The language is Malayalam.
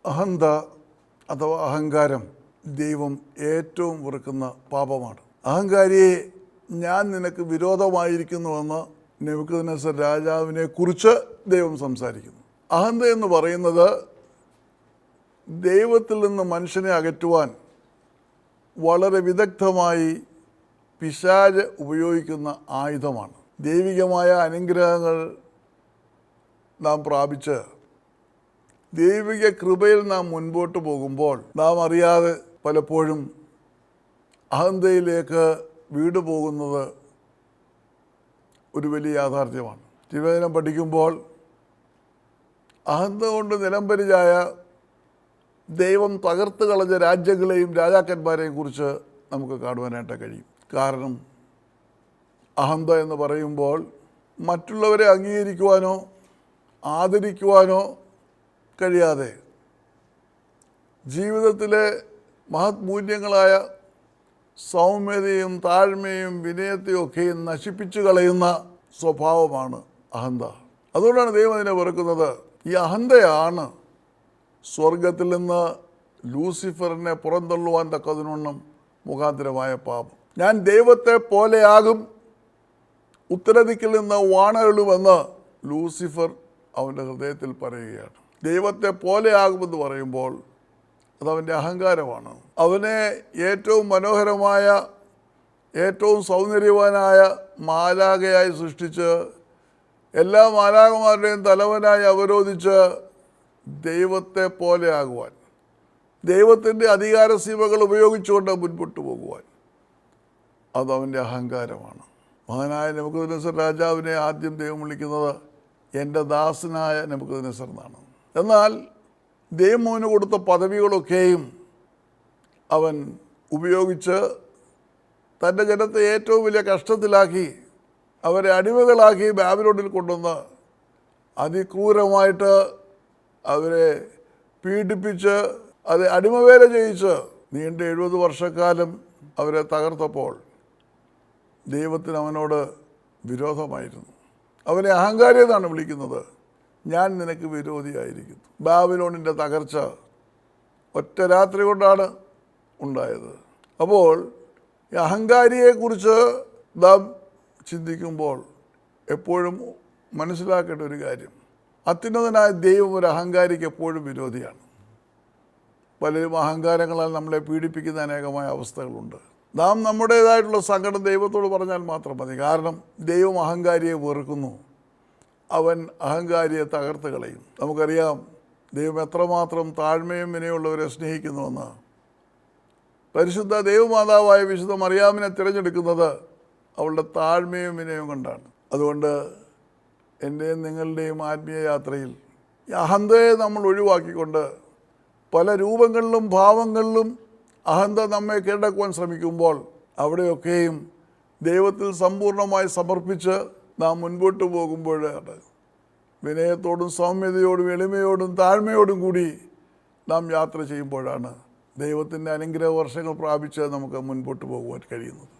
അഹന്ത അഥവാ അഹങ്കാരം ദൈവം ഏറ്റവും വെറുക്കുന്ന പാപമാണ്. അഹങ്കാരിയെ ഞാൻ നിനക്ക് വിരോധമായിരിക്കുന്നുവെന്ന് നെബൂഖദ്നേസർ രാജാവിനെ കുറിച്ച് ദൈവം സംസാരിക്കുന്നു. അഹന്ത എന്ന് പറയുന്നത് ദൈവത്തിൽ നിന്ന് മനുഷ്യനെ അകറ്റുവാൻ വളരെ വിദഗ്ധമായി പിശാച് ഉപയോഗിക്കുന്ന ആയുധമാണ്. ദൈവികമായ അനുഗ്രഹങ്ങൾ നാം പ്രാപിച്ച് ദൈവിക കൃപയിൽ നാം മുൻപോട്ട് പോകുമ്പോൾ നാം അറിയാതെ പലപ്പോഴും അഹന്തയിലേക്ക് വീട് പോകുന്നത് ഒരു വലിയ യാഥാർത്ഥ്യമാണ്. തിരുവചനം പഠിക്കുമ്പോൾ അഹന്ത കൊണ്ട് നിലംപരിചായ ദൈവം തകർത്ത് കളഞ്ഞ രാജ്യങ്ങളെയും രാജാക്കന്മാരെയും കുറിച്ച് നമുക്ക് കാണുവാനായിട്ട് കഴിയും. കാരണം അഹന്ത എന്ന് പറയുമ്പോൾ മറ്റുള്ളവരെ അംഗീകരിക്കുവാനോ ആദരിക്കുവാനോ കഴിയാതെ ജീവിതത്തിലെ മഹത് മൂല്യങ്ങളായ സൗമ്യതയും താഴ്മയും വിനയത്തെയും ഒക്കെയും നശിപ്പിച്ചു കളയുന്ന സ്വഭാവമാണ് അഹന്ത. അതുകൊണ്ടാണ് ദൈവം അതിനെ വെറുക്കുന്നത്. ഈ അഹന്തയാണ് സ്വർഗത്തിൽ നിന്ന് ലൂസിഫറിനെ പുറന്തള്ളുവാൻ തക്കതിനൊന്നും മുഖാന്തരമായ പാപം. ഞാൻ ദൈവത്തെ പോലെയാകും, ഉത്തരദിക്കിൽ നിന്ന് വാണരുളുമെന്ന് ലൂസിഫർ അവൻ്റെ ഹൃദയത്തിൽ പറയുകയാണ്. ദൈവത്തെ പോലെയാകുമെന്ന് പറയുമ്പോൾ അതവൻ്റെ അഹങ്കാരമാണ്. അവനെ ഏറ്റവും മനോഹരമായ ഏറ്റവും സൗന്ദര്യവാനായ മാലാഖയായി സൃഷ്ടിച്ച് എല്ലാ മാലാഖമാരുടെയും തലവനായി അവരോധിച്ച് ദൈവത്തെ പോലെയാകുവാൻ, ദൈവത്തിൻ്റെ അധികാര സീമകൾ ഉപയോഗിച്ചുകൊണ്ട് മുൻപോട്ട് പോകുവാൻ, അതവൻ്റെ അഹങ്കാരമാണ്. മഹാനായ നെബൂഖദ്നേസർ രാജാവിനെ ആദ്യം ദൈവം വിളിക്കുന്നത് എൻ്റെ ദാസനായ നെബൂഖദ്നേസർ എന്നാണ്. എന്നാൽ ദൈവം അവന് കൊടുത്ത പദവികളൊക്കെയും അവൻ ഉപയോഗിച്ച് തൻ്റെ ജനത്തെ ഏറ്റവും വലിയ കഷ്ടത്തിലാക്കി അവരെ അടിമകളാക്കി ബാബിലോണിൽ കൊണ്ടുവന്ന് അതിക്രൂരമായിട്ട് അവരെ പീഡിപ്പിച്ച് അത് അടിമവേല ചെയ്യിച്ച് നീണ്ട 70 വർഷക്കാലം അവരെ തകർത്തപ്പോൾ ദൈവത്തിന് അവനോട് വിരോധമായിരുന്നു. അവനെ അഹങ്കാരി എന്നാണ് വിളിക്കുന്നത്. ഞാൻ നിനക്ക് വിരോധിയായിരിക്കുന്നു. ബാബിലോണിൻ്റെ തകർച്ച ഒറ്റ രാത്രി കൊണ്ടാണ് ഉണ്ടായത്. അപ്പോൾ ഈ അഹങ്കാരിയെക്കുറിച്ച് നാം ചിന്തിക്കുമ്പോൾ എപ്പോഴും മനസ്സിലാക്കേണ്ട ഒരു കാര്യം, അത്യുന്നതനായ ദൈവം ഒരു അഹങ്കാരിക്ക് എപ്പോഴും വിരോധിയാണ്. പലരും അഹങ്കാരങ്ങളാൽ നമ്മളെ പീഡിപ്പിക്കുന്ന അനേകമായ അവസ്ഥകളുണ്ട്. നാം നമ്മുടേതായിട്ടുള്ള സങ്കടം ദൈവത്തോട് പറഞ്ഞാൽ മാത്രം മതി. കാരണം ദൈവം അഹങ്കാരിയെ വെറുക്കുന്നു. അവൻ അഹങ്കാരിയെ തകർത്ത് കളയും. നമുക്കറിയാം ദൈവം എത്രമാത്രം താഴ്മയും വിനയമുള്ളവരെ സ്നേഹിക്കുന്നുവെന്ന്. പരിശുദ്ധ ദൈവമാതാവായ വിശുദ്ധ മറിയാമിനെ തിരഞ്ഞെടുക്കുന്നത് അവളുടെ താഴ്മയും വിനയവും കൊണ്ടാണ്. അതുകൊണ്ട് എൻ്റെയും നിങ്ങളുടെയും ആത്മീയ യാത്രയിൽ ഈ അഹന്തയെ നമ്മൾ ഒഴിവാക്കിക്കൊണ്ട് പല രൂപങ്ങളിലും ഭാവങ്ങളിലും അഹന്ത നമ്മെ കീഴടക്കുവാൻ ശ്രമിക്കുമ്പോൾ അവിടെയൊക്കെയും ദൈവത്തിൽ സമ്പൂർണ്ണമായി സമർപ്പിച്ച് നാം മുൻപോട്ട് പോകുമ്പോഴാണ് വിനയത്തോടും സൗമ്യതയോടും എളിമയോടും താഴ്മയോടും കൂടി നാം യാത്ര ചെയ്യുമ്പോഴാണ് ദൈവത്തിൻ്റെ അനുഗ്രഹ വർഷങ്ങൾ പ്രാപിച്ച് നമുക്ക് മുൻപോട്ട് പോകുവാൻ കഴിയുന്നത്.